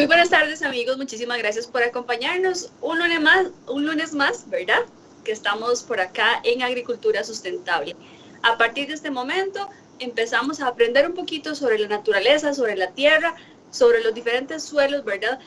Muy buenas tardes, amigos. Muchísimas gracias por acompañarnos un lunes más, ¿verdad? Que estamos por acá en Agricultura Sustentable. A partir de este momento empezamos a aprender un poquito sobre la naturaleza, sobre la tierra, sobre los diferentes suelos, ¿verdad?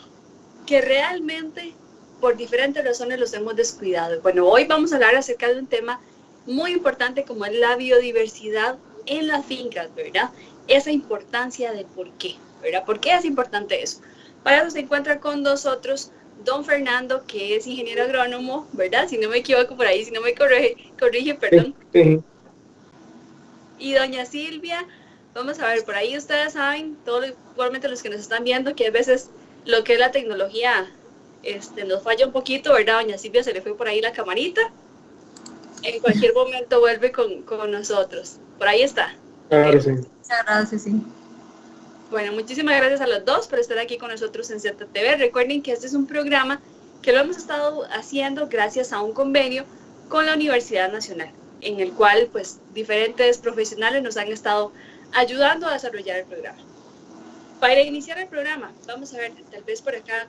Que realmente por diferentes razones los hemos descuidado. Bueno, hoy vamos a hablar acerca de un tema muy importante como es la biodiversidad en las fincas, ¿verdad? Esa importancia de por qué, ¿verdad? ¿Por qué es importante eso? Para eso se encuentra con nosotros don Fernando, que es ingeniero agrónomo, ¿verdad? Si no me equivoco por ahí, si no me corrige, perdón. Sí. Y doña Silvia, vamos a ver, por ahí ustedes saben, igualmente los que nos están viendo, que a veces lo que es la tecnología nos falla un poquito, ¿verdad? Doña Silvia se le fue por ahí la camarita. En cualquier momento vuelve con nosotros. Por ahí está. Claro, Okay. sí. Muchas gracias, sí. Bueno, muchísimas gracias a los dos por estar aquí con nosotros en ZTV. Recuerden que este es un programa que lo hemos estado haciendo gracias a un convenio con la Universidad Nacional, en el cual pues diferentes profesionales nos han estado ayudando a desarrollar el programa. Para iniciar el programa, vamos a ver tal vez por acá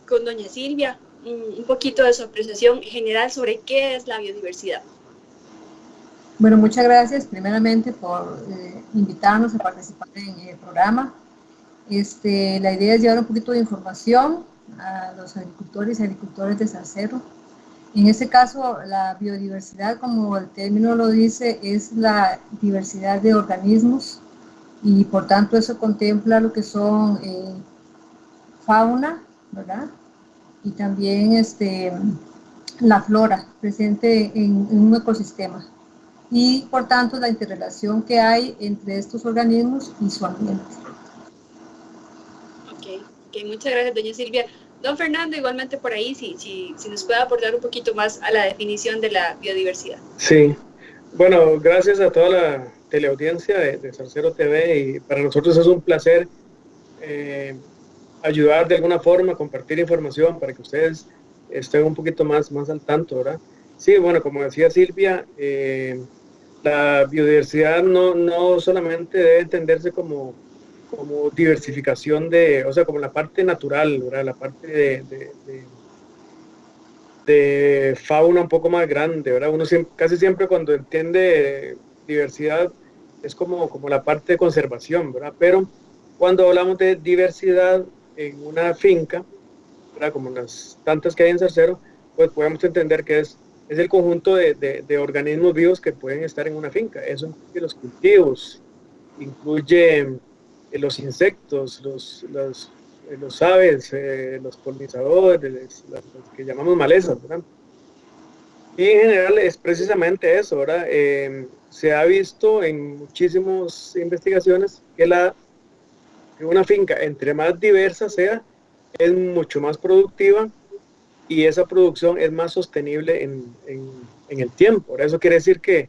con doña Silvia un poquito de su apreciación general sobre qué es la biodiversidad. Bueno, muchas gracias primeramente por invitarnos a participar en el programa. La idea es llevar un poquito de información a los agricultores y agricultores de Zarcero. En este caso, la biodiversidad, como el término lo dice, es la diversidad de organismos y por tanto eso contempla lo que son fauna, ¿verdad? Y también la flora presente en un ecosistema y por tanto la interrelación que hay entre estos organismos y su ambiente. Ok, muchas gracias, doña Silvia. Don Fernando, igualmente por ahí, si nos puede aportar un poquito más a la definición de la biodiversidad. Sí, bueno, gracias a toda la teleaudiencia de Zarcero TV y para nosotros es un placer ayudar de alguna forma, compartir información para que ustedes estén un poquito más al tanto, ¿verdad? Sí, bueno, como decía Silvia, la biodiversidad no solamente debe entenderse como diversificación o sea, como la parte natural, ¿verdad? La parte de fauna un poco más grande, ¿verdad? Uno casi siempre cuando entiende diversidad es como la parte de conservación, ¿verdad? Pero cuando hablamos de diversidad en una finca, ¿verdad? Como las tantas que hay en Zarcero, pues podemos entender que es el conjunto de organismos vivos que pueden estar en una finca. Eso incluye los cultivos, incluye los insectos, los aves, los polinizadores, los que llamamos malezas, ¿verdad? Y en general es precisamente eso, ¿verdad? Se ha visto en muchísimas investigaciones que una finca, entre más diversa sea, es mucho más productiva y esa producción es más sostenible en el tiempo. Eso quiere decir que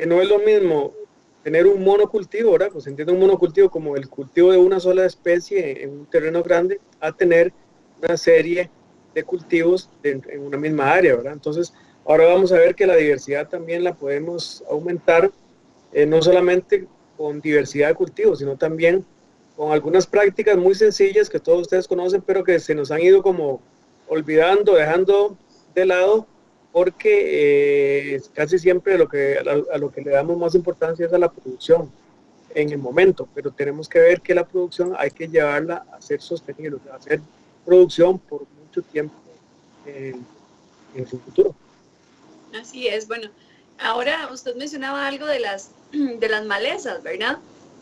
no es lo mismo tener un monocultivo, ¿verdad? Pues se entiende un monocultivo como el cultivo de una sola especie en un terreno grande, a tener una serie de cultivos en una misma área, ¿verdad? Entonces, ahora vamos a ver que la diversidad también la podemos aumentar, no solamente con diversidad de cultivos, sino también con algunas prácticas muy sencillas que todos ustedes conocen, pero que se nos han ido como olvidando, dejando de lado, porque casi siempre a lo que le damos más importancia es a la producción en el momento, pero tenemos que ver que la producción hay que llevarla a ser sostenible, a hacer producción por mucho tiempo en el futuro. Así es, bueno, ahora usted mencionaba algo de las malezas, ¿verdad?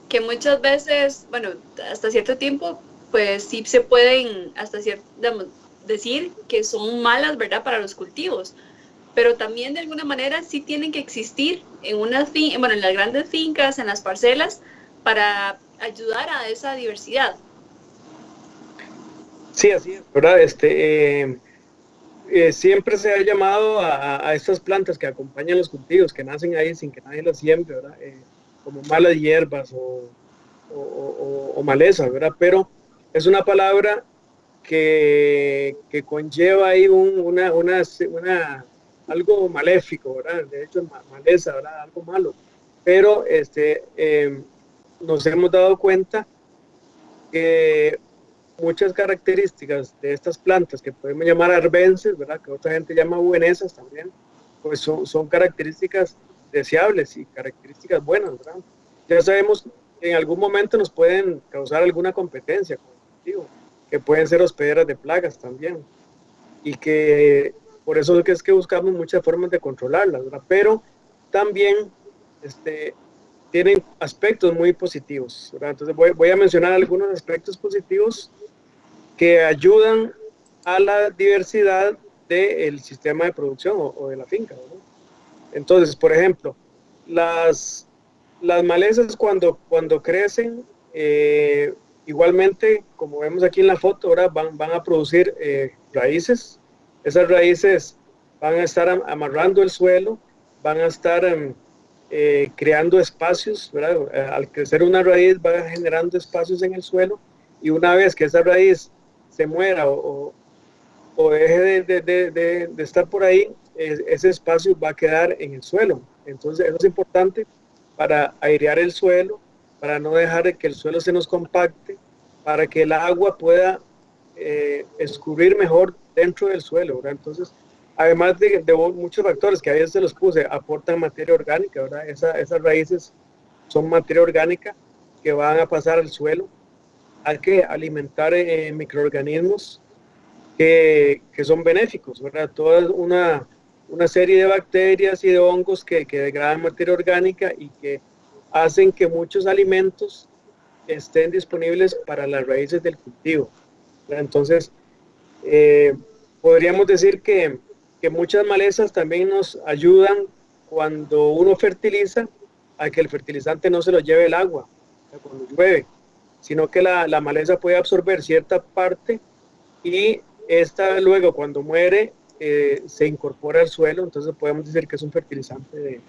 Que muchas veces, bueno, hasta cierto tiempo, pues sí se pueden, hasta cierto, digamos, decir que son malas, ¿verdad? Para los cultivos, pero también de alguna manera sí tienen que existir en en las grandes fincas, en las parcelas, para ayudar a esa diversidad. Sí, así es, ¿verdad? Siempre se ha llamado a estas plantas que acompañan los cultivos, que nacen ahí sin que nadie las siembre, ¿verdad? Como malas hierbas o malezas, ¿verdad? Pero es una palabra que conlleva ahí algo maléfico, ¿verdad? De hecho, maleza, ¿verdad? Algo malo. Pero nos hemos dado cuenta que muchas características de estas plantas que podemos llamar arbences, ¿verdad? Que otra gente llama buenesas también, pues son características deseables y características buenas, ¿verdad? Ya sabemos que en algún momento nos pueden causar alguna competencia con el cultivo, que pueden ser hospederas de plagas también, y que por eso es que buscamos muchas formas de controlarlas, ¿verdad? Pero también tienen aspectos muy positivos, ¿verdad? Entonces voy a mencionar algunos aspectos positivos que ayudan a la diversidad del sistema de producción o de la finca, ¿verdad? Entonces, por ejemplo, las malezas cuando crecen, igualmente, como vemos aquí en la foto, ahora van a producir raíces. Esas raíces van a estar amarrando el suelo, van a estar creando espacios, ¿verdad? Al crecer una raíz va generando espacios en el suelo, y una vez que esa raíz se muera o deje de estar por ahí, ese espacio va a quedar en el suelo. Entonces eso es importante para airear el suelo, para no dejar que el suelo se nos compacte, para que el agua pueda escurrir mejor dentro del suelo, ¿verdad? Entonces, además de muchos factores que a veces se los puse, aportan materia orgánica, ¿verdad? Esas raíces son materia orgánica que van a pasar al suelo. Hay que alimentar microorganismos que son benéficos, ¿verdad? Toda una serie de bacterias y de hongos que degradan materia orgánica y que hacen que muchos alimentos estén disponibles para las raíces del cultivo, ¿verdad? Entonces, eh, podríamos decir que muchas malezas también nos ayudan cuando uno fertiliza, a que el fertilizante no se lo lleve el agua, ¿verdad? Cuando llueve, sino que la maleza puede absorber cierta parte y esta luego cuando muere se incorpora al suelo, entonces podemos decir que es un fertilizante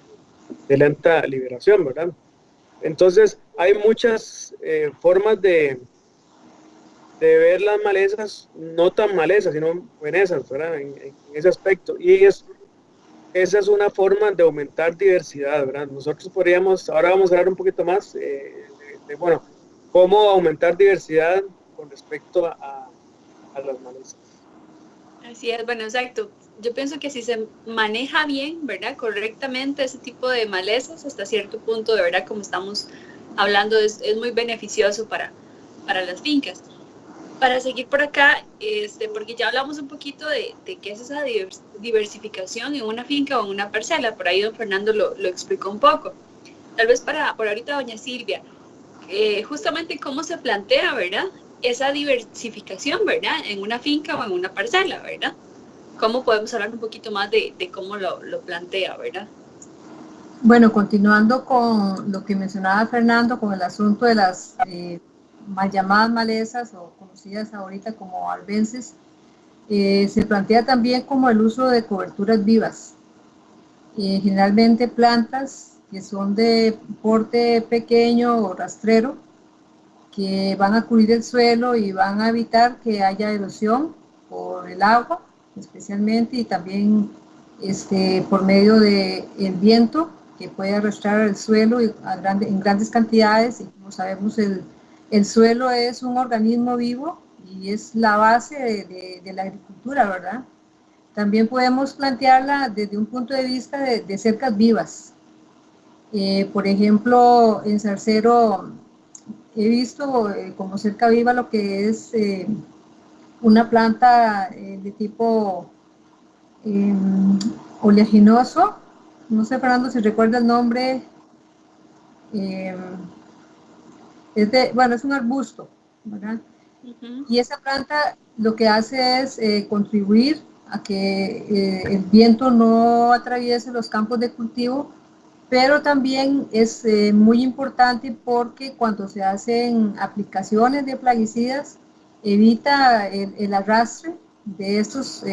de lenta liberación, ¿verdad? Entonces hay muchas formas de ver las malezas, no tan malezas, sino buenesas, ¿verdad? En ese aspecto. Y esa es una forma de aumentar diversidad, ¿verdad? Nosotros podríamos, ahora vamos a hablar un poquito más bueno, cómo aumentar diversidad con respecto a las malezas. Así es, bueno, exacto. Yo pienso que si se maneja bien, ¿verdad? Correctamente ese tipo de malezas, hasta cierto punto, de verdad, como estamos hablando, es muy beneficioso para las fincas. Para seguir por acá, porque ya hablamos un poquito de qué es esa diversificación en una finca o en una parcela, por ahí don Fernando lo explicó un poco. Tal vez por ahorita doña Silvia, justamente cómo se plantea, ¿verdad? Esa diversificación, ¿verdad? En una finca o en una parcela, ¿verdad? ¿Cómo podemos hablar un poquito más de cómo lo plantea, ¿verdad? Bueno, continuando con lo que mencionaba Fernando, con el asunto de las mal llamadas malezas o conocidas ahorita como arbences, se plantea también como el uso de coberturas vivas. Generalmente plantas que son de porte pequeño o rastrero, que van a cubrir el suelo y van a evitar que haya erosión por el agua, especialmente, y también por medio del viento, que puede arrastrar el suelo en grandes cantidades. Y como sabemos, el suelo es un organismo vivo y es la base de la agricultura, ¿verdad? También podemos plantearla desde un punto de vista de cercas vivas. Por ejemplo, en Zarcero he visto como cerca viva lo que es una planta de tipo oleaginoso. No sé, Fernando, si recuerda el nombre. Bueno, es un arbusto, ¿verdad? Uh-huh. Y esa planta lo que hace es contribuir a que el viento no atraviese los campos de cultivo, pero también es muy importante porque cuando se hacen aplicaciones de plaguicidas, evita el arrastre de estos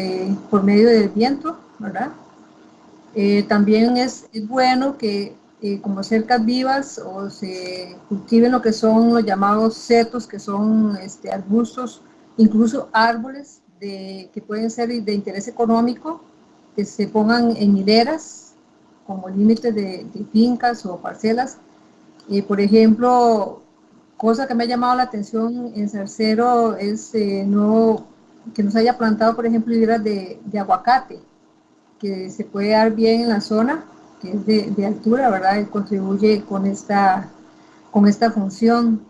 por medio del viento, ¿verdad? También es bueno que como cercas vivas o se cultiven lo que son los llamados setos, que son arbustos, incluso árboles que pueden ser de interés económico, que se pongan en hileras como límites de fincas o parcelas. Por ejemplo, cosa que me ha llamado la atención en Zarcero es no, que nos haya plantado, por ejemplo, higueras de aguacate, que se puede dar bien en la zona, que es de altura, ¿verdad? Y contribuye con esta función,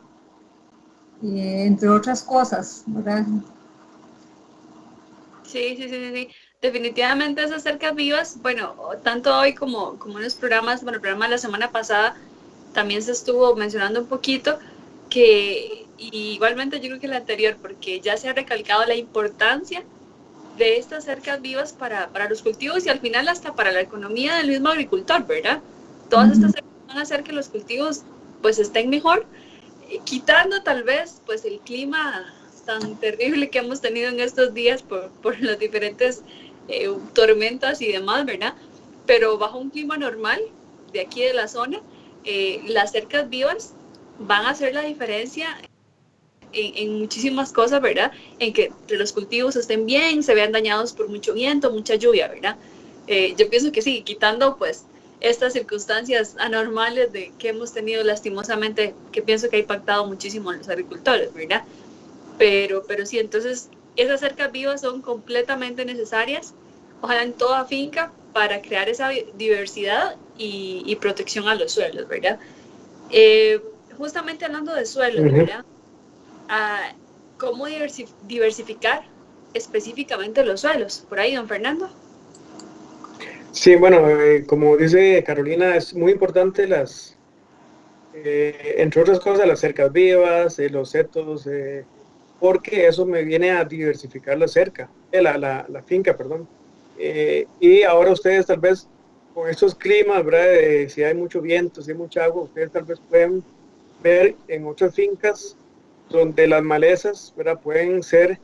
entre otras cosas, ¿verdad? Sí, sí, sí, sí, sí. Definitivamente esas cercas vivas, bueno, tanto hoy como en los programas, bueno, el programa de la semana pasada también se estuvo mencionando un poquito que y igualmente yo creo que el anterior, porque ya se ha recalcado la importancia de estas cercas vivas para los cultivos y al final hasta para la economía del mismo agricultor, ¿verdad? Todas estas cercas van a hacer que los cultivos pues estén mejor, quitando tal vez pues el clima tan terrible que hemos tenido en estos días por las diferentes tormentas y demás, ¿verdad? Pero bajo un clima normal de aquí de la zona, las cercas vivas van a hacer la diferencia en muchísimas cosas, ¿verdad? En que los cultivos estén bien, se vean dañados por mucho viento, mucha lluvia, ¿verdad? Yo pienso que sí, quitando pues estas circunstancias anormales de que hemos tenido lastimosamente, que pienso que ha impactado muchísimo a los agricultores, ¿verdad? Pero sí, entonces esas cercas vivas son completamente necesarias, ojalá en toda finca, para crear esa diversidad y protección a los suelos, ¿verdad? Justamente hablando de suelos, ¿verdad? ¿Cómo diversificar específicamente los suelos? Por ahí, don Fernando. Sí, bueno, como dice Carolina, es muy importante entre otras cosas, las cercas vivas, los setos, porque eso me viene a diversificar la cerca, la finca, perdón. Y ahora ustedes tal vez con estos climas, ¿verdad? Si hay mucho viento, si hay mucha agua, ustedes tal vez pueden ver en otras fincas donde las malezas, ¿verdad? Pueden ser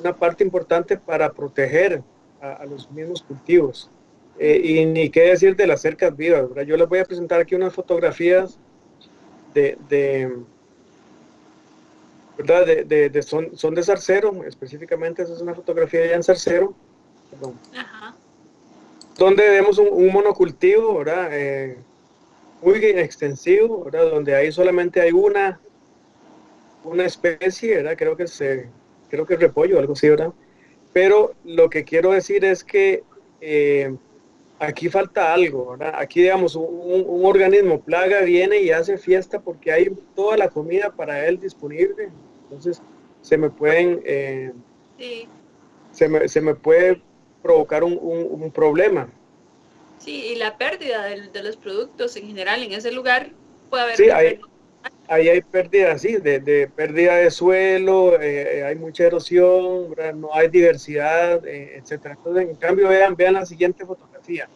una parte importante para proteger a los mismos cultivos. Y ni qué decir de las cercas vivas, ¿verdad? Yo les voy a presentar aquí unas fotografías ¿verdad? Son de Zarcero, específicamente esa es una fotografía ya en Zarcero, perdón, donde vemos un monocultivo, ¿verdad? Muy extensivo, ¿verdad? Donde ahí solamente hay una especie, ¿verdad? Creo que es repollo, algo así, ¿verdad? Pero lo que quiero decir es que aquí falta algo, ¿verdad? Aquí, digamos, un organismo plaga viene y hace fiesta porque hay toda la comida para él disponible. Entonces, se me pueden, Sí. se me puede provocar un problema. Sí, y la pérdida de los productos en general en ese lugar puede haber Sí, una pérdida. ahí hay pérdida, sí, de pérdida de suelo, hay mucha erosión, ¿verdad? No hay diversidad, etcétera. Entonces, en cambio, vean la siguiente fotografía.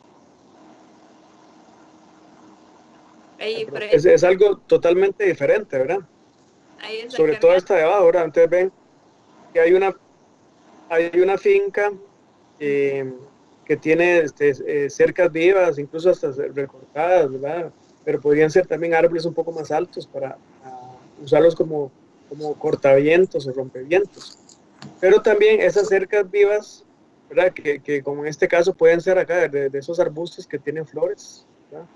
Ahí, por ahí, Es algo totalmente diferente, ¿verdad? ahí está Sobre todo cargando. esta de abajo, ¿verdad? Entonces ven que hay una finca que tiene cercas vivas, incluso hasta recortadas, ¿verdad? Pero podrían ser también árboles un poco más altos para usarlos como cortavientos o rompevientos. Pero también esas cercas vivas, ¿verdad? Que como en este caso pueden ser acá, de esos arbustos que tienen flores, ¿verdad?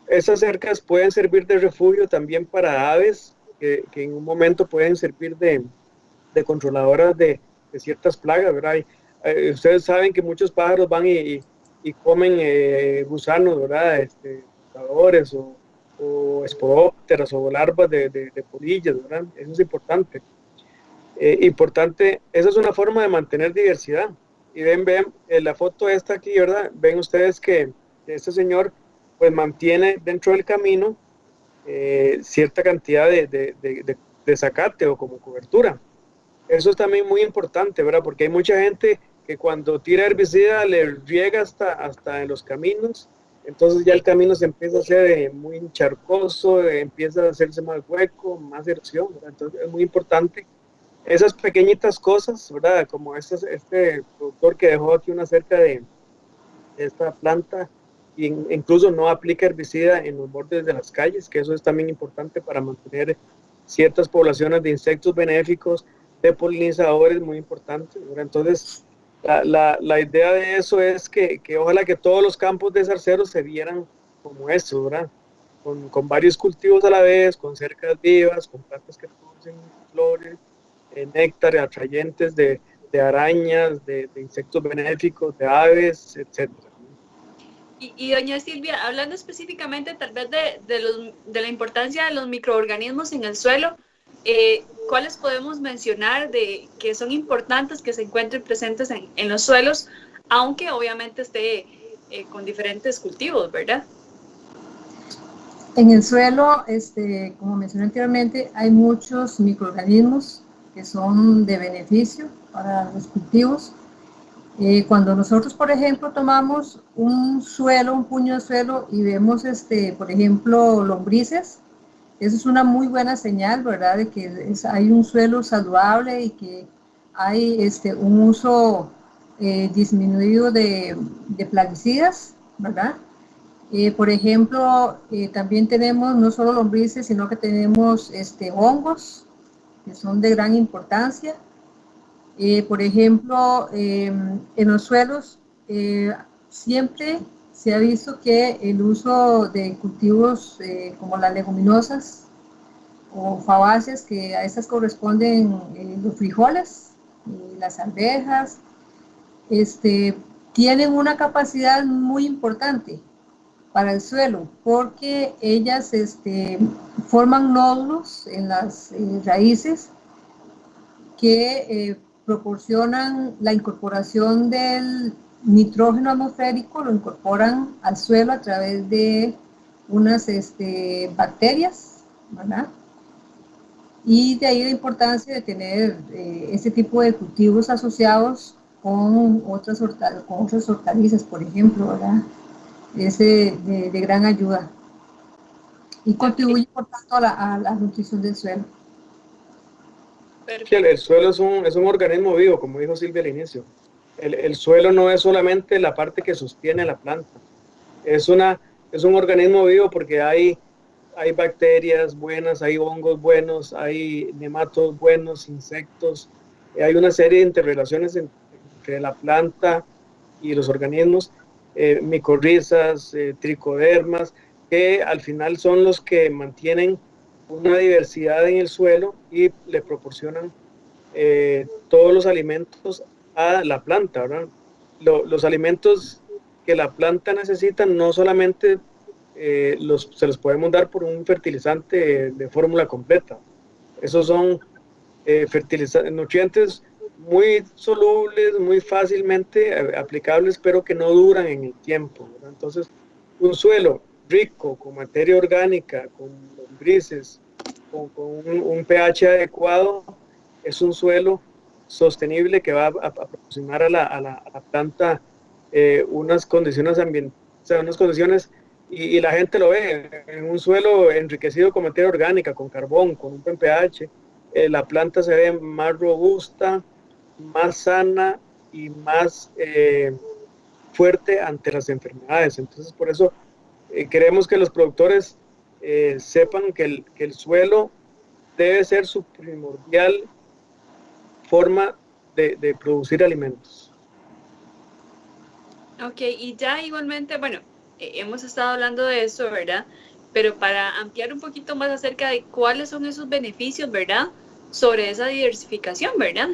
Esas cercas pueden servir de refugio también para aves que en un momento pueden servir de controladoras de ciertas plagas, ¿verdad? Ustedes saben que muchos pájaros van y comen gusanos, ¿verdad? Cazadores o espodópteras o larvas de polillas, ¿verdad? Eso es importante. Importante, esa es una forma de mantener diversidad. Y ven, la foto esta aquí, ¿verdad? Ven ustedes que este señor pues mantiene dentro del camino cierta cantidad de zacate o como cobertura. Eso es también muy importante, ¿verdad? Porque hay mucha gente que cuando tira herbicida le riega hasta en los caminos, entonces ya el camino se empieza a hacer muy charcoso, empieza a hacerse más hueco, más erosión, ¿verdad? Entonces es muy importante esas pequeñitas cosas, ¿verdad? Como este productor que dejó aquí una cerca de esta planta e incluso no aplica herbicida en los bordes de las calles, que eso es también importante para mantener ciertas poblaciones de insectos benéficos, de polinizadores muy importantes, ¿verdad? Entonces, la idea de eso es que ojalá que todos los campos de zarceros se vieran como eso, ¿verdad? con varios cultivos a la vez, con cercas vivas, con plantas que producen flores, néctar, atrayentes de arañas, de insectos benéficos, de aves, etc. Y doña Silvia, hablando específicamente tal vez de la importancia de los microorganismos en el suelo, ¿cuáles podemos mencionar de que son importantes que se encuentren presentes en los suelos, aunque obviamente esté con diferentes cultivos, ¿verdad? En el suelo, como mencioné anteriormente, hay muchos microorganismos que son de beneficio para los cultivos. Cuando nosotros, por ejemplo, tomamos un suelo, un puño de suelo y vemos, por ejemplo, lombrices, eso es una muy buena señal, ¿verdad? De que hay un suelo saludable y que hay un uso disminuido de plaguicidas, ¿verdad? Por ejemplo, también tenemos no solo lombrices, sino que tenemos hongos, que son de gran importancia. Por ejemplo, en los suelos siempre se ha visto que el uso de cultivos como las leguminosas o fabáceas, que a estas corresponden los frijoles y las arvejas, tienen una capacidad muy importante para el suelo, porque ellas forman nódulos en las raíces que proporcionan la incorporación del nitrógeno atmosférico, lo incorporan al suelo a través de unas bacterias, ¿verdad? Y de ahí la importancia de tener este tipo de cultivos asociados con otras hortalizas, por ejemplo, ¿verdad? Es de gran ayuda y contribuye, por tanto, a la nutrición del suelo. El suelo es un organismo vivo, como dijo Silvia al inicio. El suelo no es solamente la parte que sostiene la planta, es un organismo vivo porque hay bacterias buenas, hay hongos buenos, hay nematodos buenos, insectos, hay una serie de interrelaciones entre la planta y los organismos, micorrizas, tricodermas, que al final son los que mantienen una diversidad en el suelo y le proporcionan todos los alimentos a la planta, ¿verdad? Los alimentos que la planta necesita no solamente se los podemos dar por un fertilizante de fórmula completa. Esos son nutrientes muy solubles, muy fácilmente aplicables, pero que no duran en el tiempo, ¿verdad? Entonces, un suelo rico con materia orgánica, con lombrices, con un pH adecuado, es un suelo sostenible que va a proporcionar a la planta unas condiciones ambientales, o sea, unas condiciones, y la gente lo ve, en un suelo enriquecido con materia orgánica, con carbón, con un buen pH, la planta se ve más robusta, más sana y más fuerte ante las enfermedades. Entonces, por eso queremos que los productores sepan que el suelo debe ser su primordial forma de producir alimentos. Ok, y ya igualmente, bueno, hemos estado hablando de eso, ¿verdad? Pero para ampliar un poquito más acerca de cuáles son esos beneficios, ¿verdad? Sobre esa diversificación, ¿verdad?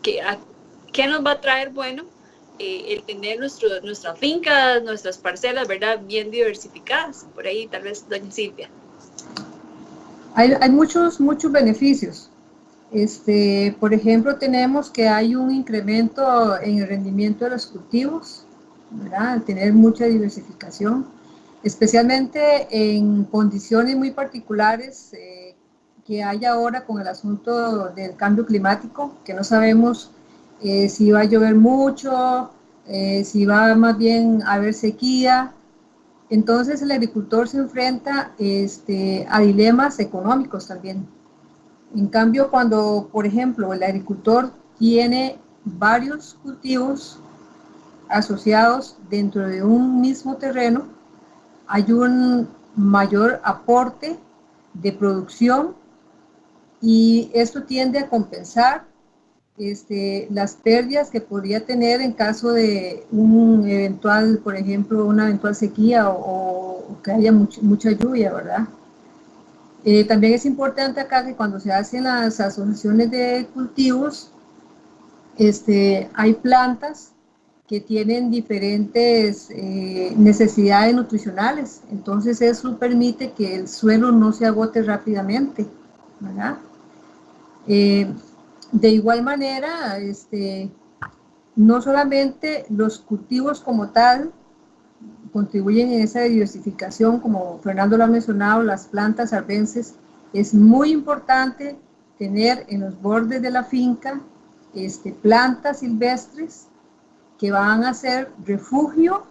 ¿Qué nos va a traer, bueno, el tener nuestras fincas, nuestras parcelas, ¿verdad? Bien diversificadas. Por ahí, tal vez, doña Silvia. Hay muchos beneficios. Por ejemplo, tenemos que hay un incremento en el rendimiento de los cultivos, ¿verdad? Al tener mucha diversificación, especialmente en condiciones muy particulares que hay ahora con el asunto del cambio climático, que no sabemos si va a llover mucho, si va más bien a haber sequía. Entonces el agricultor se enfrenta a dilemas económicos también. En cambio, cuando, por ejemplo, el agricultor tiene varios cultivos asociados dentro de un mismo terreno, hay un mayor aporte de producción y esto tiende a compensar las pérdidas que podría tener en caso de un eventual, por ejemplo, una eventual sequía o o que haya mucha lluvia, ¿verdad? También es importante acá que cuando se hacen las asociaciones de cultivos, hay plantas que tienen diferentes necesidades nutricionales, entonces eso permite que el suelo no se agote rápidamente, ¿verdad? De igual manera, no solamente los cultivos como tal contribuyen en esa diversificación, como Fernando lo ha mencionado, las plantas arbences, es muy importante tener en los bordes de la finca plantas silvestres que van a ser refugio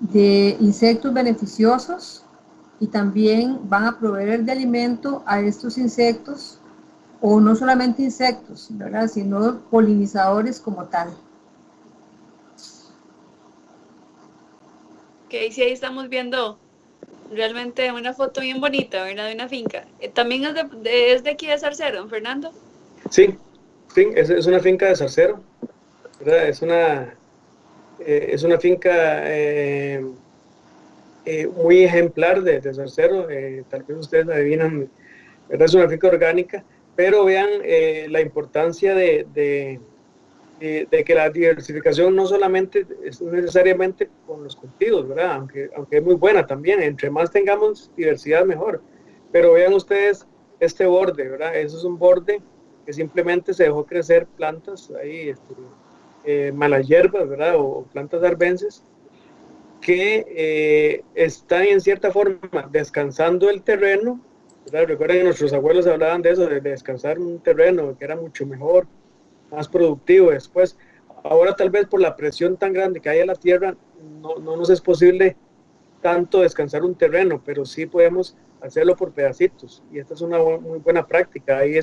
de insectos beneficiosos y también van a proveer de alimento a estos insectos, o no solamente insectos, ¿verdad?, sino polinizadores como tal. Ok, sí, ahí estamos viendo realmente una foto bien bonita, ¿verdad? De una finca. También es de aquí de Zarcero, don Fernando. Sí, sí, es una finca de Zarcero, ¿verdad? Es una finca muy ejemplar de Zarcero, tal vez ustedes adivinan, ¿verdad? Es una finca orgánica, pero vean la importancia de que la diversificación no solamente es necesariamente con los cultivos, ¿verdad? Aunque es muy buena también, entre más tengamos diversidad mejor, pero vean ustedes este borde, ¿verdad? Eso es un borde que simplemente se dejó crecer plantas ahí, malas hierbas, ¿verdad? O plantas arbences que están en cierta forma descansando el terreno, ¿verdad? Recuerden que nuestros abuelos hablaban de eso, de descansar un terreno que era mucho mejor, más productivo después. Ahora tal vez por la presión tan grande que hay en la tierra, no nos es posible tanto descansar un terreno, pero sí podemos hacerlo por pedacitos. Y esta es una muy buena práctica. Hay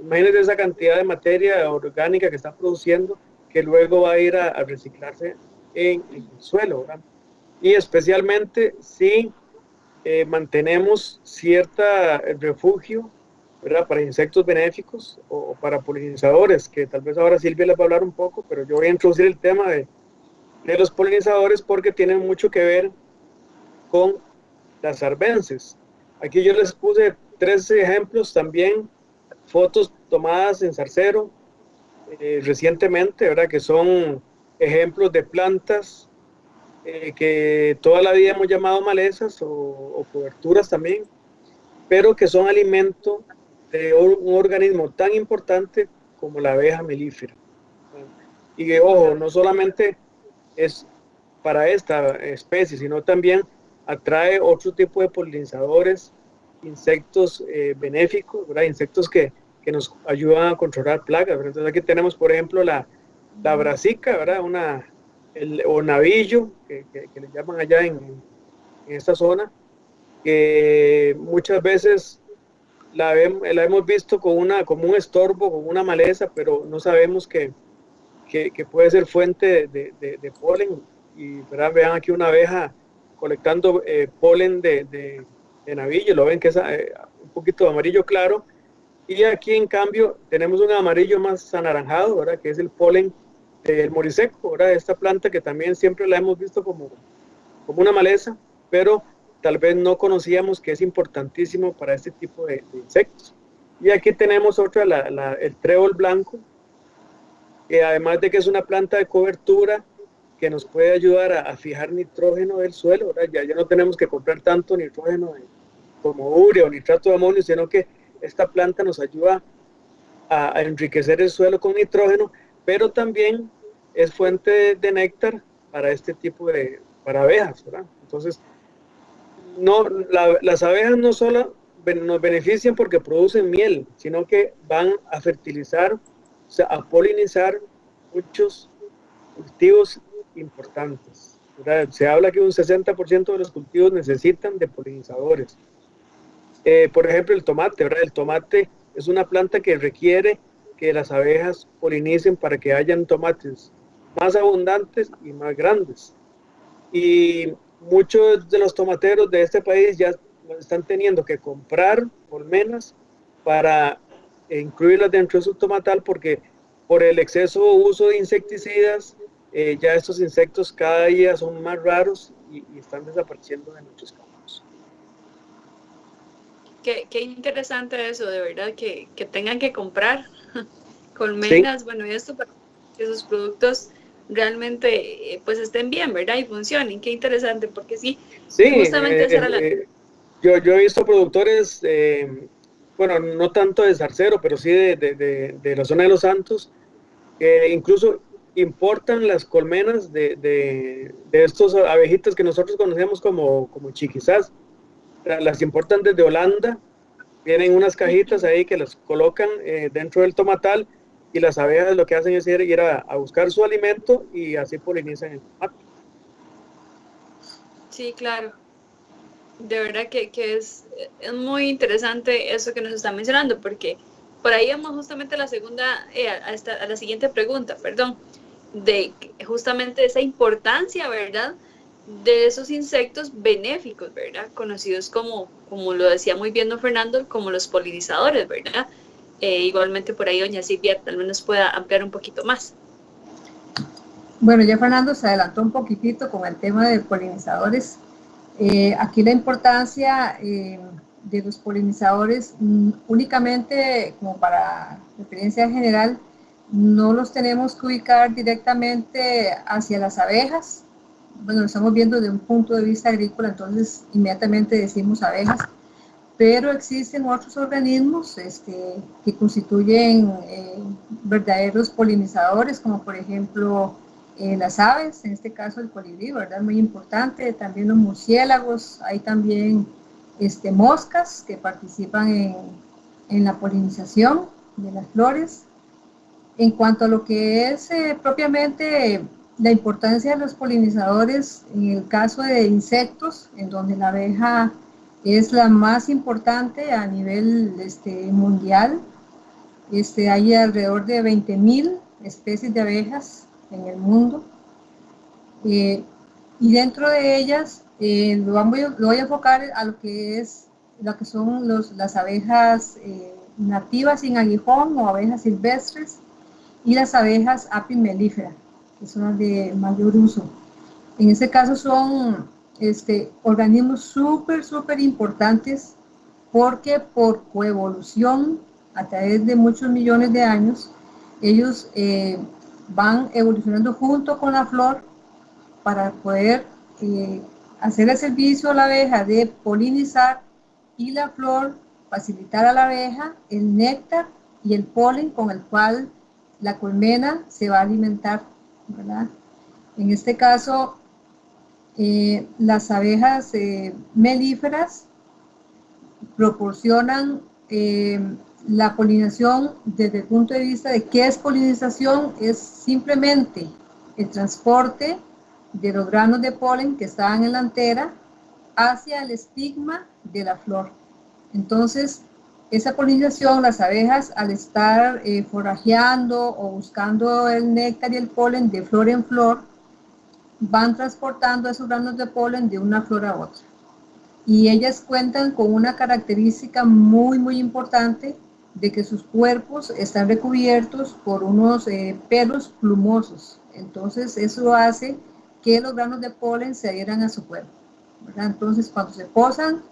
imagínense esa cantidad de materia orgánica que está produciendo, que luego va a ir a reciclarse en el suelo, ¿verdad? Y especialmente si mantenemos cierta refugio, ¿verdad?, para insectos benéficos o para polinizadores, que tal vez ahora Silvia les va a hablar un poco, pero yo voy a introducir el tema de los polinizadores porque tienen mucho que ver con las arbences. Aquí yo les puse 3 ejemplos también, fotos tomadas en Zarcero recientemente, ¿verdad?, que son ejemplos de plantas que toda la vida hemos llamado malezas o coberturas también, pero que son alimento de un organismo tan importante como la abeja melífera. Y ojo, no solamente es para esta especie, sino también atrae otro tipo de polinizadores, insectos benéficos, ¿verdad? Insectos que nos ayudan a controlar plagas, ¿verdad? Entonces aquí tenemos, por ejemplo, la brasica, ¿verdad? O navillo, que le llaman allá en esta zona, que muchas veces la hemos visto como un estorbo, como una maleza, pero no sabemos que puede ser fuente de polen. Y ¿verdad? Vean aquí una abeja colectando polen de navillo, lo ven que es un poquito amarillo claro, y aquí en cambio tenemos un amarillo más anaranjado, ¿verdad?, que es el polen del moriseco, ¿verdad?, esta planta que también siempre la hemos visto como una maleza, pero tal vez no conocíamos que es importantísimo para este tipo de insectos. Y aquí tenemos otra, el trébol blanco, que además de que es una planta de cobertura, que nos puede ayudar a fijar nitrógeno del suelo, ¿verdad? Ya no tenemos que comprar tanto nitrógeno como urea o nitrato de amonio, sino que esta planta nos ayuda a enriquecer el suelo con nitrógeno, pero también es fuente de néctar para este tipo para abejas, ¿verdad? Entonces, las abejas no solo nos benefician porque producen miel, sino que van a fertilizar, o sea, a polinizar muchos cultivos importantes, ¿verdad? Se habla que un 60% de los cultivos necesitan de polinizadores. Por ejemplo, el tomate, ¿verdad? El tomate es una planta que requiere que las abejas polinicen para que hayan tomates más abundantes y más grandes. Y muchos de los tomateros de este país ya están teniendo que comprar colmenas para incluirlas dentro de su tomatal porque por el exceso uso de insecticidas, ya estos insectos cada día son más raros y están desapareciendo de nuestros campos. Qué interesante eso, de verdad, que tengan que comprar colmenas, sí. Bueno, y esto para que sus productos realmente pues estén bien, ¿verdad? Y funcionen. Qué interesante, porque sí, justamente esa era la... Yo he visto productores, bueno, no tanto de Zarcero, pero sí de la zona de Los Santos, que incluso importan las colmenas de estos abejitas que nosotros conocemos como chiquizás. Las importan desde Holanda, vienen unas cajitas ahí que las colocan dentro del tomatal, y las abejas lo que hacen es ir a buscar su alimento y así polinizan el tomate. Sí, claro. De verdad que es muy interesante eso que nos está mencionando, porque por ahí vamos justamente a la segunda, a la siguiente pregunta, perdón, de justamente esa importancia, ¿verdad?, de esos insectos benéficos, ¿verdad?, conocidos como lo decía muy bien don Fernando, como los polinizadores, ¿verdad? Igualmente por ahí doña Silvia tal vez nos pueda ampliar un poquito más. Bueno, ya Fernando se adelantó un poquitito con el tema de polinizadores. Aquí la importancia de los polinizadores, únicamente como para referencia general, no los tenemos que ubicar directamente hacia las abejas. Bueno, lo estamos viendo desde un punto de vista agrícola, entonces inmediatamente decimos abejas, pero existen otros organismos que constituyen verdaderos polinizadores, como por ejemplo las aves, en este caso el colibrí, ¿verdad? Muy importante, también los murciélagos, hay también moscas que participan en la polinización de las flores. En cuanto a lo que es propiamente la importancia de los polinizadores, en el caso de insectos, en donde la abeja es la más importante a nivel mundial, hay alrededor de 20.000 especies de abejas en el mundo, y dentro de ellas lo voy a enfocar a lo que son las abejas nativas sin aguijón o abejas silvestres, y las abejas apimelíferas, que son las de mayor uso. En este caso son organismos súper importantes, porque por coevolución a través de muchos millones de años, ellos van evolucionando junto con la flor para poder hacer el servicio a la abeja de polinizar, y la flor facilitar a la abeja el néctar y el polen con el cual la colmena se va a alimentar, ¿verdad? En este caso, las abejas melíferas proporcionan la polinización. Desde el punto de vista de qué es polinización, es simplemente el transporte de los granos de polen que estaban en la antera hacia el estigma de la flor. Entonces, esa polinización, las abejas, al estar forrajeando o buscando el néctar y el polen de flor en flor, van transportando esos granos de polen de una flor a otra. Y ellas cuentan con una característica muy importante, de que sus cuerpos están recubiertos por unos pelos plumosos. Entonces, eso hace que los granos de polen se adhieran a su cuerpo, ¿verdad? Entonces, cuando se posan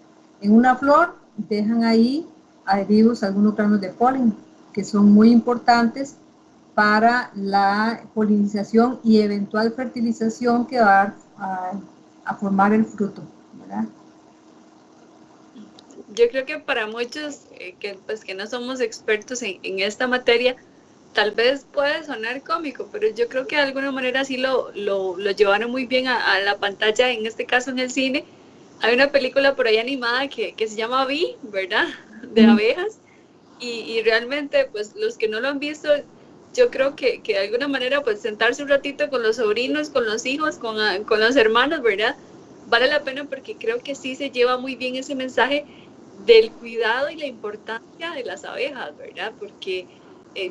en una flor, dejan ahí adheridos algunos granos de polen, que son muy importantes para la polinización y eventual fertilización que va a formar el fruto, ¿verdad? Yo creo que para muchos que no somos expertos en esta materia, tal vez puede sonar cómico, pero yo creo que de alguna manera sí lo llevaron muy bien a la pantalla, en este caso en el cine. Hay una película por ahí animada que se llama Bee, ¿verdad?, de abejas, y realmente pues los que no lo han visto, yo creo que de alguna manera pues sentarse un ratito con los sobrinos, con los hijos, con los hermanos, ¿verdad?, vale la pena, porque creo que sí se lleva muy bien ese mensaje del cuidado y la importancia de las abejas, ¿verdad? Porque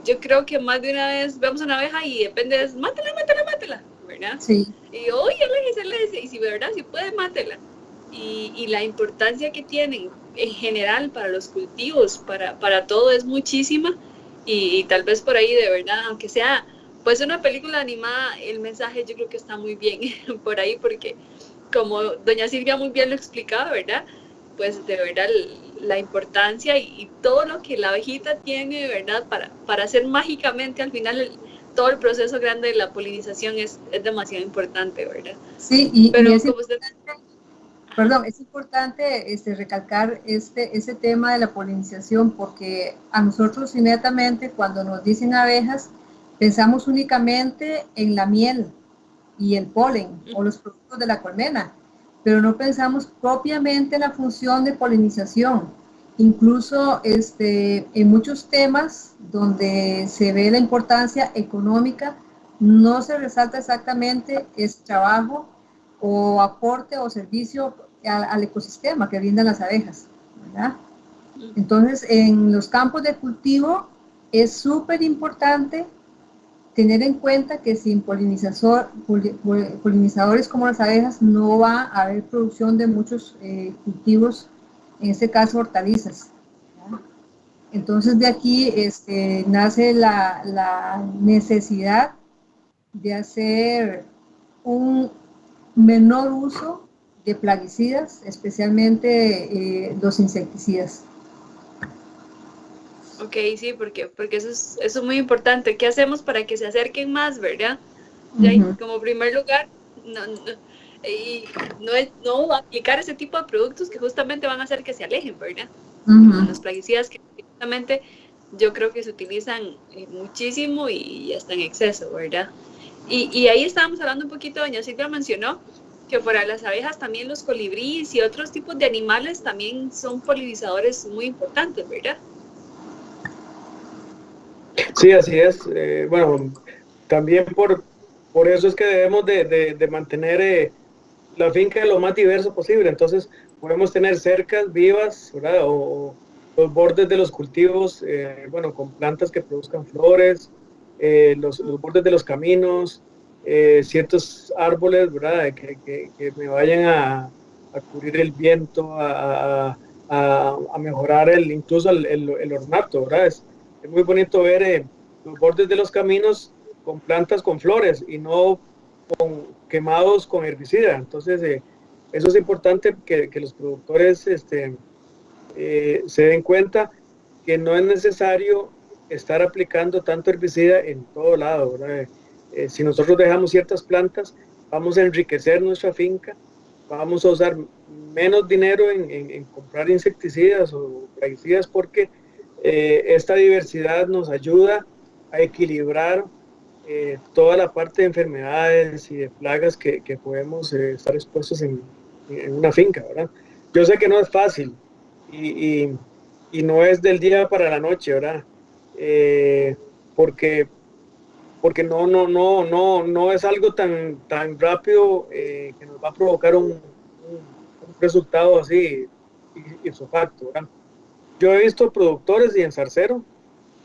yo creo que más de una vez vemos una abeja y depende de mátela, ¿verdad? Sí. Y oye, aléjese, y si de verdad, si puede, mátela. Y la importancia que tienen en general para los cultivos, para todo, es muchísima, y tal vez por ahí, de verdad, aunque sea pues una película animada, el mensaje yo creo que está muy bien por ahí, porque como doña Silvia muy bien lo explicaba, ¿verdad? Pues de verdad la importancia y todo lo que la abejita tiene, ¿verdad? Para hacer mágicamente al final todo el proceso grande de la polinización es demasiado importante, ¿verdad? Sí, y Pero es como usted... Perdón, es importante recalcar ese tema de la polinización porque a nosotros inmediatamente cuando nos dicen abejas pensamos únicamente en la miel y el polen o los productos de la colmena, pero no pensamos propiamente en la función de polinización. Incluso en muchos temas donde se ve la importancia económica, no se resalta exactamente ese trabajo o aporte o servicio al ecosistema que brindan las abejas, ¿verdad? Entonces, en los campos de cultivo es súper importante tener en cuenta que sin polinizadores como las abejas no va a haber producción de muchos cultivos, en este caso hortalizas, ¿verdad? Entonces de aquí nace la necesidad de hacer un menor uso de plaguicidas, especialmente los insecticidas. Ok, sí, porque eso es muy importante. ¿Qué hacemos para que se acerquen más, verdad? Como primer lugar, no aplicar ese tipo de productos que justamente van a hacer que se alejen, ¿verdad? Como los plaguicidas que justamente yo creo que se utilizan muchísimo y hasta en exceso, ¿verdad? Y ahí estábamos hablando un poquito, doña Silvia mencionó que para las abejas también los colibríes y otros tipos de animales también son polinizadores muy importantes, ¿verdad? Sí, así es. Bueno, también por eso es que debemos de mantener la finca lo más diverso posible. Entonces, podemos tener cercas vivas, ¿verdad? O los bordes de los cultivos, bueno, con plantas que produzcan flores, los bordes de los caminos, ciertos árboles, ¿verdad? Que me vayan a cubrir el viento, a mejorar incluso el ornato, ¿verdad? Es muy bonito ver los bordes de los caminos con plantas con flores y no quemados con herbicida. Entonces, eso es importante que los productores se den cuenta que no es necesario estar aplicando tanto herbicida en todo lado, ¿verdad? Si nosotros dejamos ciertas plantas, vamos a enriquecer nuestra finca, vamos a usar menos dinero en comprar insecticidas o plaguicidas porque esta diversidad nos ayuda a equilibrar toda la parte de enfermedades y de plagas que podemos estar expuestos en una finca, ¿verdad? Yo sé que no es fácil y no es del día para la noche, ¿verdad? Porque, porque no es algo tan rápido que nos va a provocar un resultado así ipso-facto, ¿verdad? Yo he visto productores y enzarzero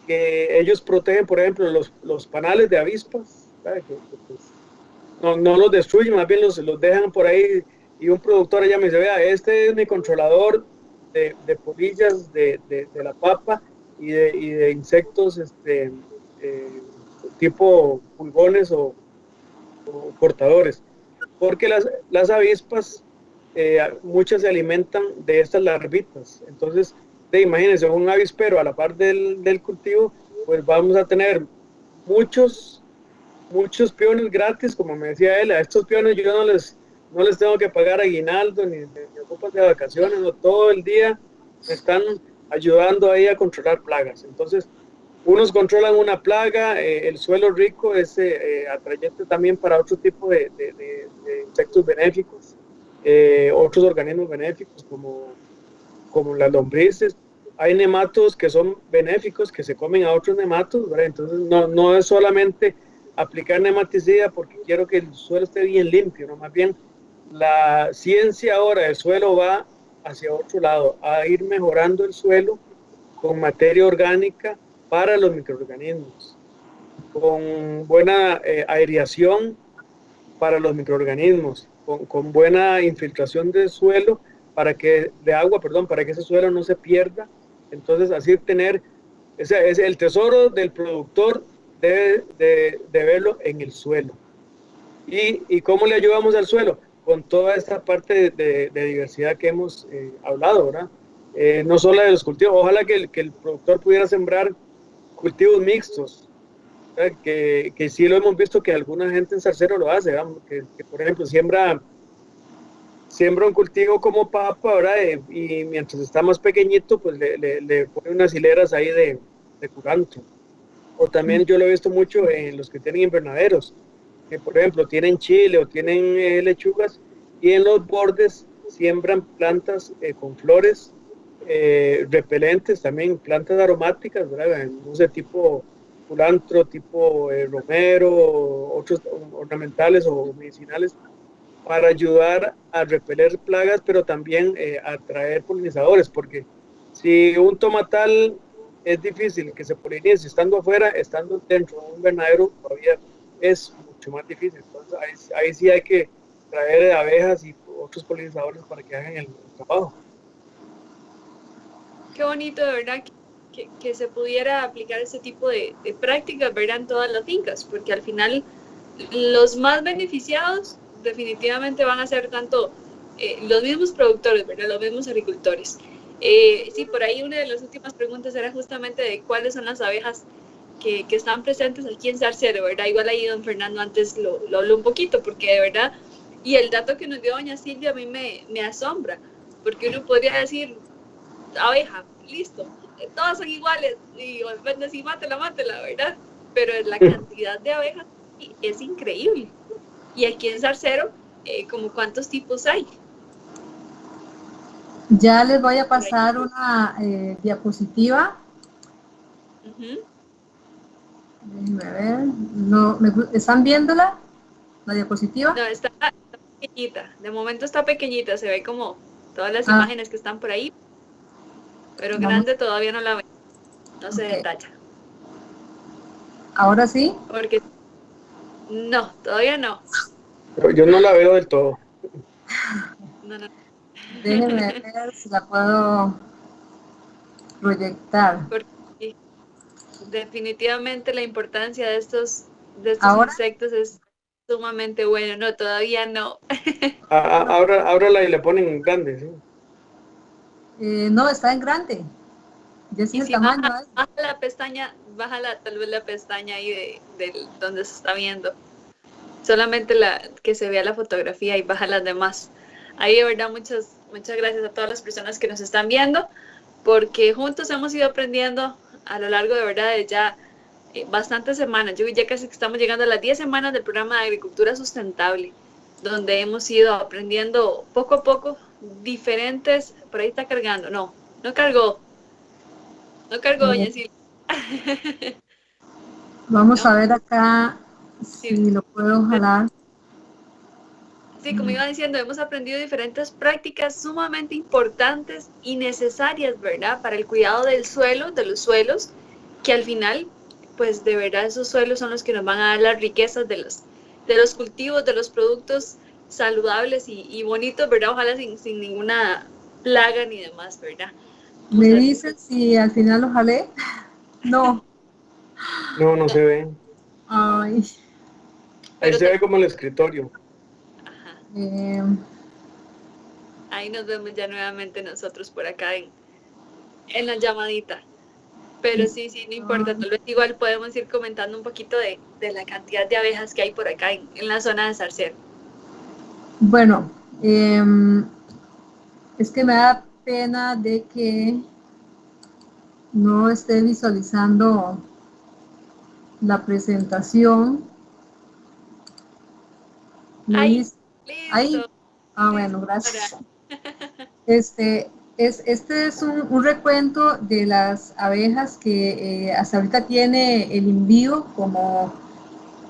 que ellos protegen, por ejemplo, los panales de avispas, pues, no los destruyen, más bien los dejan por ahí y un productor allá me dice, vea, este es mi controlador de polillas de la papa y de insectos tipo pulgones o cortadores, porque las avispas, muchas se alimentan de estas larvitas, entonces imagínense, un avispero a la par del cultivo, pues vamos a tener muchos peones gratis, como me decía él. A estos peones yo no les tengo que pagar aguinaldo ni ocupas de vacaciones, no, todo el día me están ayudando ahí a controlar plagas. Entonces, unos controlan una plaga, el suelo rico es atrayente también para otro tipo de insectos benéficos, otros organismos benéficos como las lombrices. Hay nematos que son benéficos, que se comen a otros nematos, ¿verdad? Entonces no es solamente aplicar nematicida porque quiero que el suelo esté bien limpio, ¿no? Más bien la ciencia ahora del suelo va hacia otro lado, a ir mejorando el suelo con materia orgánica para los microorganismos, con buena aireación para los microorganismos, con buena infiltración de suelo de agua, para que ese suelo no se pierda. Entonces, así tener, el tesoro del productor debe de verlo en el suelo. ¿Y cómo le ayudamos al suelo? con toda esta parte de diversidad que hemos hablado, ¿verdad? No solo de los cultivos, ojalá que el productor pudiera sembrar cultivos mixtos, que sí lo hemos visto que alguna gente en Zarcero lo hace, que por ejemplo siembra un cultivo como papa, ¿verdad? Y mientras está más pequeñito, pues le pone unas hileras ahí de culantro. O también yo lo he visto mucho en los que tienen invernaderos, que por ejemplo tienen chile o tienen lechugas y en los bordes siembran plantas con flores repelentes, también plantas aromáticas, ¿verdad? No sé, tipo culantro, tipo romero, otros ornamentales o medicinales, para ayudar a repeler plagas, pero también a atraer polinizadores, porque si un tomatal es difícil que se polinice estando afuera, estando dentro de un invernadero todavía es mucho más difícil. Entonces ahí sí hay que traer abejas y otros polinizadores para que hagan el trabajo. Qué bonito, de verdad, que se pudiera aplicar ese tipo de prácticas, ¿verdad? En todas las fincas, porque al final los más beneficiados definitivamente van a ser tanto los mismos productores, ¿verdad? Los mismos agricultores. Sí, por ahí una de las últimas preguntas era justamente de cuáles son las abejas que están presentes aquí en Zarcero, ¿verdad? Igual ahí don Fernando antes lo habló un poquito, porque de verdad, y el dato que nos dio doña Silvia a mí me asombra, porque uno podría decir, abeja, listo, todas son iguales, y depende si mátela, ¿verdad? Pero la cantidad de abejas es increíble. Y aquí en Zarcero, ¿como cuántos tipos hay? Ya les voy a pasar una diapositiva. Déjenme ver. No, ¿están viéndola? ¿La diapositiva? No, está pequeñita. De momento está pequeñita. Se ve como todas las imágenes que están por ahí. Pero grande todavía no la veo. No se detalla. ¿Ahora sí? Porque no, todavía no. Yo no la veo del todo. No. Déjenme ver si la puedo proyectar. Porque definitivamente la importancia de estos insectos es sumamente buena. No, todavía no. Ábrala y le ponen grande, ¿sí? No, está en grande. Ya sí, el tamaño. Baja la pestaña, tal vez la pestaña ahí de donde se está viendo. Solamente que se vea la fotografía y baja las demás. Ahí de verdad muchas gracias a todas las personas que nos están viendo, porque juntos hemos ido aprendiendo a lo largo de verdad de ya bastantes semanas. Yo ya casi que estamos llegando a las 10 semanas del programa de Agricultura Sustentable, donde hemos ido aprendiendo poco a poco diferentes. Por ahí está cargando. No cargó. No cargó, doña Silvia. Vamos a ver acá si lo puedo jalar. Sí, como iba diciendo, hemos aprendido diferentes prácticas sumamente importantes y necesarias, ¿verdad? Para el cuidado del suelo, de los suelos, que al final, pues de verdad esos suelos son los que nos van a dar las riquezas de los cultivos, de los productos saludables y bonitos, ¿verdad? Ojalá sin ninguna plaga ni demás, ¿verdad? ¿Me dicen si al final lo jalé? No. No se ve. Ay. Ahí se ve como el escritorio. Ajá. Ahí nos vemos ya nuevamente nosotros por acá en la llamadita. Pero sí, no importa. Tal vez igual podemos ir comentando un poquito de la cantidad de abejas que hay por acá en la zona de Zarcero. Bueno, es que me da pena de que no esté visualizando la presentación. Ahí. Bueno, gracias. Este es un recuento de las abejas que hasta ahorita tiene el INVIO como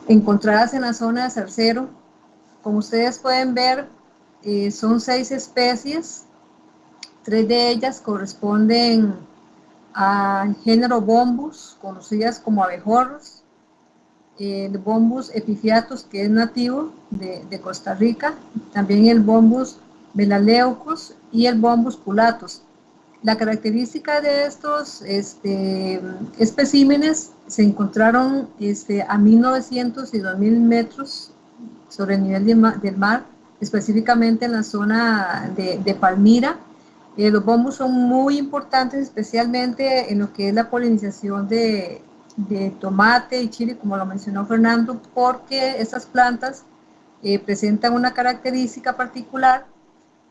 encontradas en la zona de Zarcero. Como ustedes pueden ver, son 6 especies. 3 de ellas corresponden al género Bombus, conocidas como abejorros. El Bombus epifiatus, que es nativo de Costa Rica, también el Bombus melaleucus y el Bombus culatus. La característica de estos especímenes se encontraron a 1900 y 2000 metros sobre el nivel del mar específicamente en la zona de Palmira. Los bombos son muy importantes, especialmente en lo que es la polinización de tomate y chile, como lo mencionó Fernando, porque estas plantas presentan una característica particular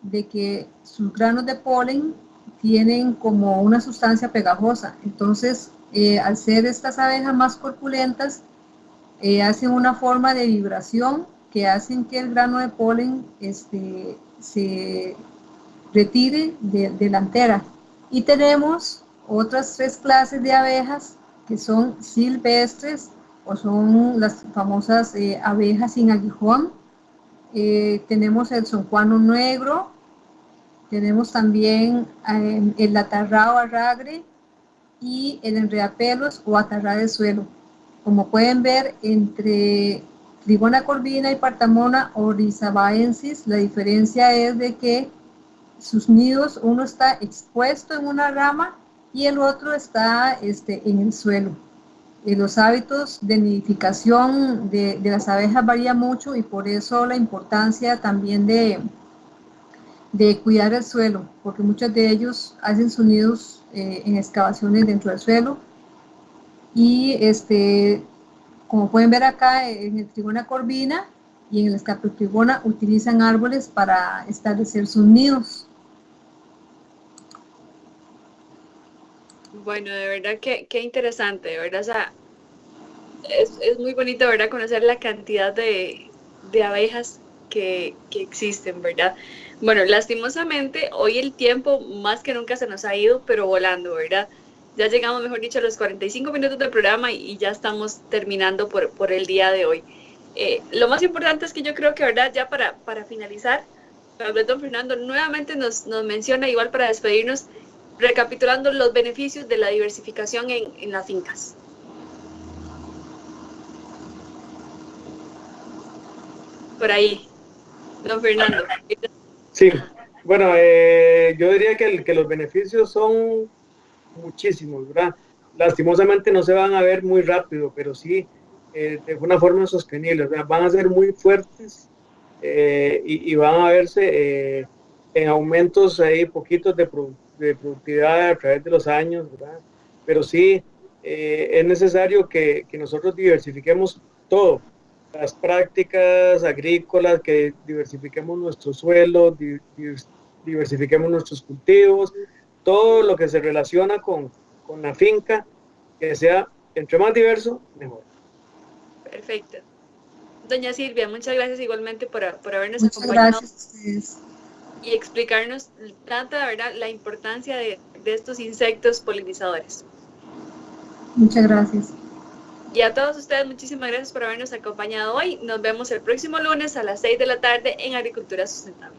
de que sus granos de polen tienen como una sustancia pegajosa. Entonces, al ser estas abejas más corpulentas, hacen una forma de vibración que hacen que el grano de polen se retire de la antera. Y tenemos otras 3 clases de abejas que son silvestres o son las famosas abejas sin aguijón. Tenemos el soncuano negro, tenemos también el atarrao arragre y el enredapelos o atarrá de suelo. Como pueden ver, entre Trigona corvina y Partamona oryzabaensis, la diferencia es de que sus nidos, uno está expuesto en una rama y el otro está en el suelo. Los hábitos de nidificación de las abejas varían mucho y por eso la importancia también de cuidar el suelo, porque muchos de ellos hacen sus nidos en excavaciones dentro del suelo. Y como pueden ver acá en el Trigona corvina y en el Escapiotrigona utilizan árboles para establecer sus nidos. Bueno, de verdad que interesante, de verdad, o sea, es muy bonito, ¿verdad?, conocer la cantidad de abejas que existen, ¿verdad? Bueno, lastimosamente, hoy el tiempo más que nunca se nos ha ido, pero volando, ¿verdad? Ya llegamos, mejor dicho, a los 45 minutos del programa y ya estamos terminando por el día de hoy. Lo más importante es que yo creo que, ¿verdad?, ya para finalizar, don Fernando nuevamente nos menciona, igual para despedirnos, recapitulando los beneficios de la diversificación en las fincas. Por ahí, don Fernando. Sí, bueno, yo diría que los beneficios son muchísimos, ¿verdad? Lastimosamente no se van a ver muy rápido, pero sí de una forma sostenible, ¿verdad? Van a ser muy fuertes y van a verse en aumentos ahí poquitos de productividad a través de los años, ¿verdad? Pero sí es necesario que nosotros diversifiquemos todo, las prácticas agrícolas, que diversifiquemos nuestro suelo, diversifiquemos nuestros cultivos, todo lo que se relaciona con la finca, que sea entre más diverso, mejor. Perfecto. Doña Silvia, muchas gracias igualmente por habernos muchas acompañado. Gracias a ustedes. Y explicarnos tanta, ¿verdad?, la importancia de estos insectos polinizadores. Muchas gracias. Y a todos ustedes, muchísimas gracias por habernos acompañado hoy. Nos vemos el próximo lunes a las 6 de la tarde en Agricultura Sustentable.